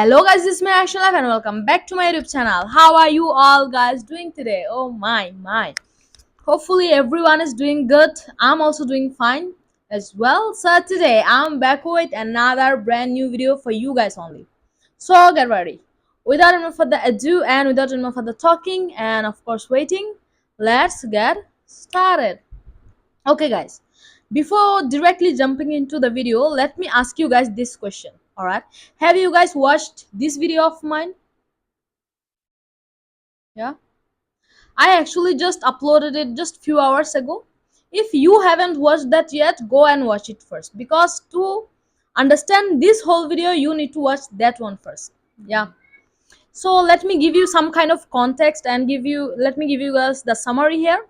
Hello guys, this is me Life and welcome back to my YouTube channel. How are you all guys doing today? Oh my. Hopefully everyone is doing good. I'm also doing fine as well. So today I'm back with another brand new video for you guys only. So get ready. Without any further ado and without any further talking and of course waiting, let's get started. Okay guys, before directly jumping into the video, let me ask you guys this question. All right, have you guys watched this video of mine? Yeah, I actually just uploaded it just few hours ago. If you haven't watched that yet, go and watch it first, because to understand this whole video you need to watch that one first. Yeah, so let me give you some kind of context and let me give you guys the summary here.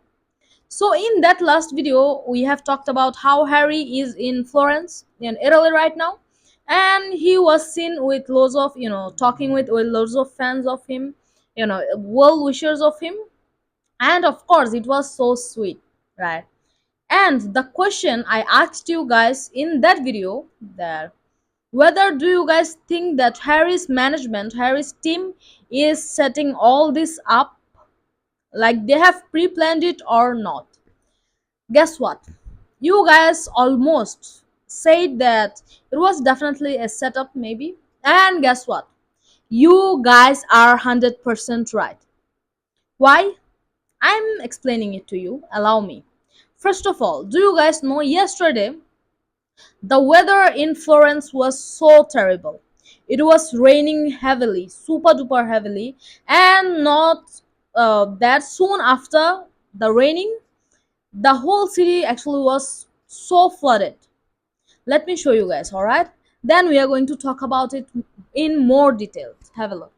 So in that last video, we have talked about how Harry is in Florence in Italy right now, and he was seen with loads of talking with loads of fans of him, well wishers of him, and of course it was so sweet, right? And the question I asked you guys in that video, that whether do you guys think that Harry's management, Harry's team is setting all this up, like they have pre-planned it or not? Guess what? You guys almost said that it was definitely a setup, maybe. And guess what? You guys are 100% right. Why? I'm explaining it to you. Allow me. First of all, do you guys know yesterday the weather in Florence was so terrible? It was raining heavily, super duper heavily, and not that soon after the raining, the whole city actually was so flooded. Let me show you guys, all right? Then we are going to talk about it in more detail. Have a look.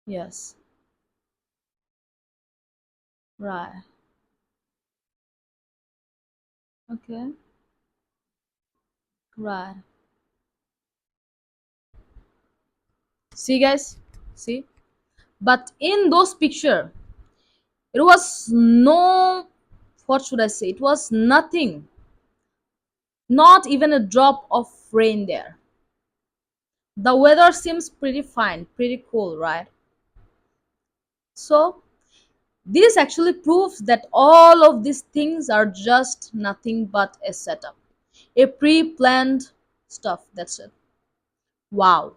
Yes. Right. Okay. Right. See guys? See? But in those picture, it was no, what should I say? It was nothing. Not even a drop of rain there. The weather seems pretty fine, pretty cool, right? So this actually proves that all of these things are just nothing but a setup, a pre-planned stuff. That's it. Wow,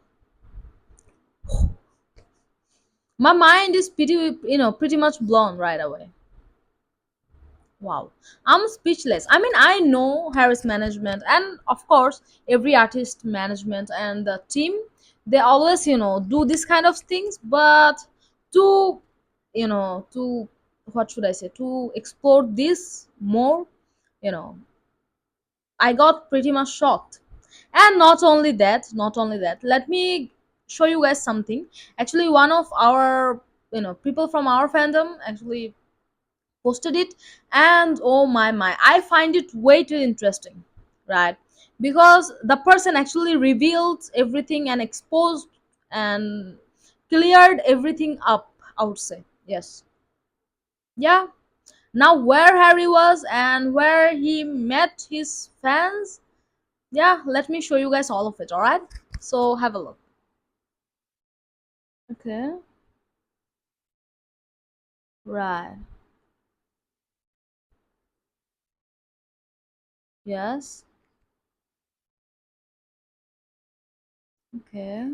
my mind is pretty much blown right away. Wow, I'm speechless. I mean, I know Harris management and of course every artist management and the team, they always do this kind of things, but to to what should I say, to explore this more, you know I got pretty much shocked. And not only that, let me show you guys something. Actually, one of our people from our fandom actually posted it, and oh my, I find it way too interesting, right? Because the person actually revealed everything and exposed and cleared everything up, I would say. Yes. Yeah. Now where Harry was and where he met his fans, yeah, let me show you guys all of it. All right, so have a look. Okay. Right. Yes. Okay.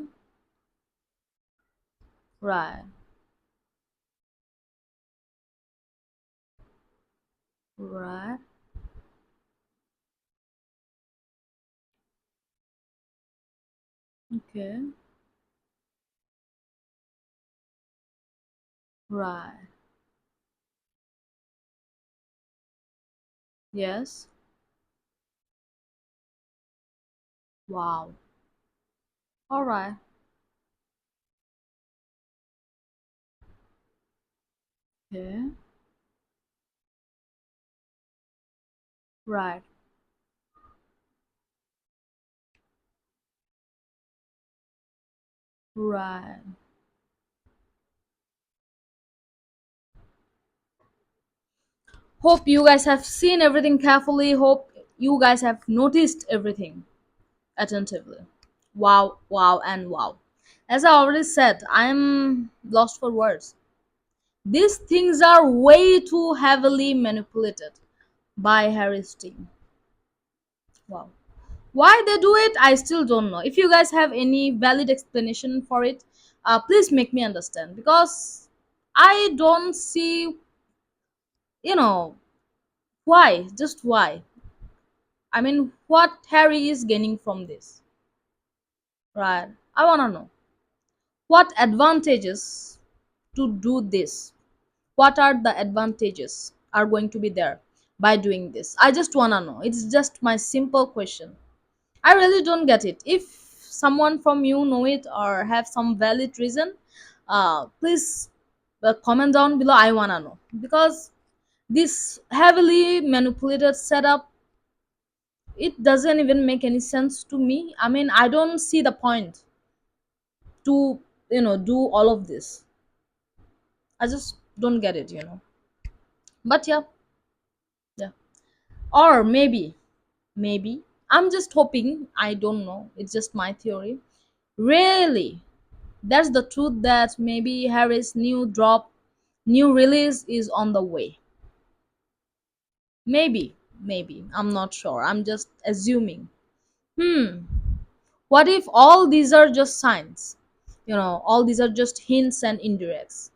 Right. Right. Okay. Right. Yes. Wow. All right. Okay. Right. Right. Hope you guys have seen everything carefully. Hope you guys have noticed everything attentively. Wow, wow, and wow. As I already said, I'm lost for words. These things are way too heavily manipulated by Harry's team. Wow. Why they do it, I still don't know. If you guys have any valid explanation for it, please make me understand, because I don't see, you know, why, just why. I mean, what Harry is gaining from this, right? I want to know what advantages to do this. What are the advantages are going to be there by doing this? I just want to know. It's just my simple question. I really don't get it. If someone from you know it or have some valid reason, please comment down below. I wanna know, because this heavily manipulated setup, it doesn't even make any sense to me. I mean, I don't see the point to do all of this. I just don't get it. But yeah, yeah. Or maybe I'm just hoping. I don't know. It's just my theory. Really, that's the truth, that maybe Harry's new release is on the way. Maybe. I'm not sure. I'm just assuming. Hmm. What if all these are just signs? All these are just hints and indirects.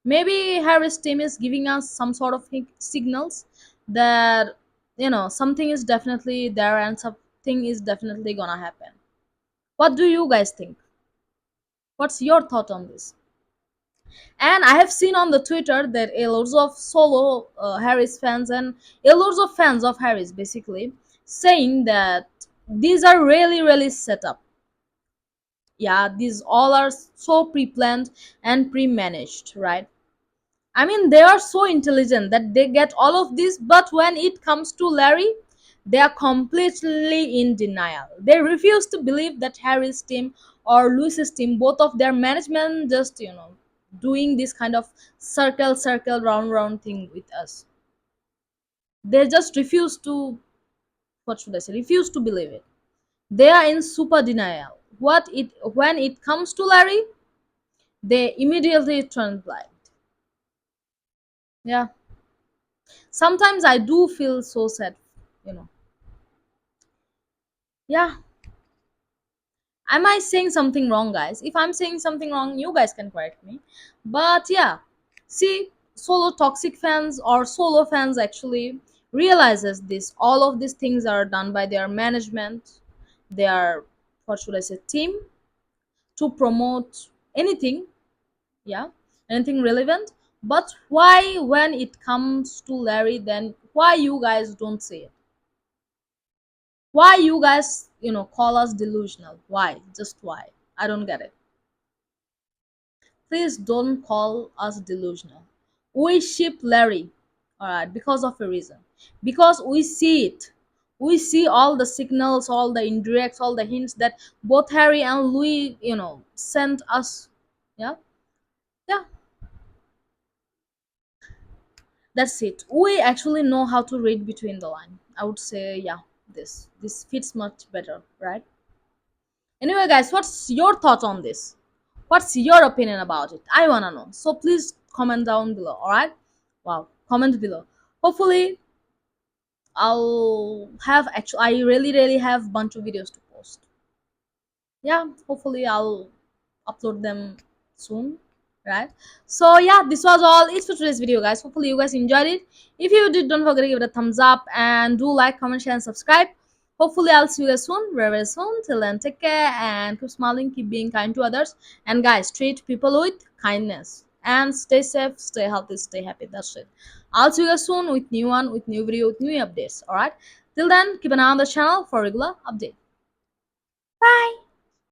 Maybe Harry's team is giving us some sort of signals that something is definitely there and something is definitely gonna happen. What do you guys think? What's your thought on this? And I have seen on the Twitter that a lots of solo Harris fans and a lots of fans of Harris basically saying that these are really set up. Yeah, these all are so pre-planned and pre-managed, right? I mean, they are so intelligent that they get all of this, but when it comes to Larry, they are completely in denial. They refuse to believe that Harry's team or Luis's team, both of their management, just doing this kind of circle, round thing with us. They just refuse to, what should I say? Refuse to believe it. They are in super denial. When it comes to Larry, they immediately turn blind. Yeah. Sometimes I do feel so sad, you know. Yeah. Am I saying something wrong, guys? If I'm saying something wrong, you guys can correct me. But yeah, see, solo toxic fans or solo fans actually realizes this. All of these things are done by their management, their, what should I say, team, to promote anything. Yeah, anything relevant. But why, when it comes to Larry, then why you guys don't say it? Why you guys call us delusional? Why? Just why? I don't get it. Please don't call us delusional. We ship Larry, alright, because of a reason. Because we see it. We see all the signals, all the indirects, all the hints that both Harry and Louis, sent us. Yeah, yeah, that's it. We actually know how to read between the line. I would say, yeah, this fits much better, right? Anyway, guys, what's your thought on this? What's your opinion about it? I wanna know. So please comment down below. All right? Wow, comment below. Hopefully, I'll have actually. I really have bunch of videos to post. Yeah, hopefully I'll upload them soon, right? So yeah, this was all it's for today's video, guys. Hopefully you guys enjoyed it. If you did, don't forget to give it a thumbs up and do like, comment, share, and subscribe. Hopefully I'll see you guys soon, very soon. Till then, take care and keep smiling, keep being kind to others, and guys, treat people with kindness and stay safe, stay healthy, stay happy. That's it. I'll see you guys soon with new one, with new video, with new updates. All right, till then, keep an eye on the channel for regular update. Bye.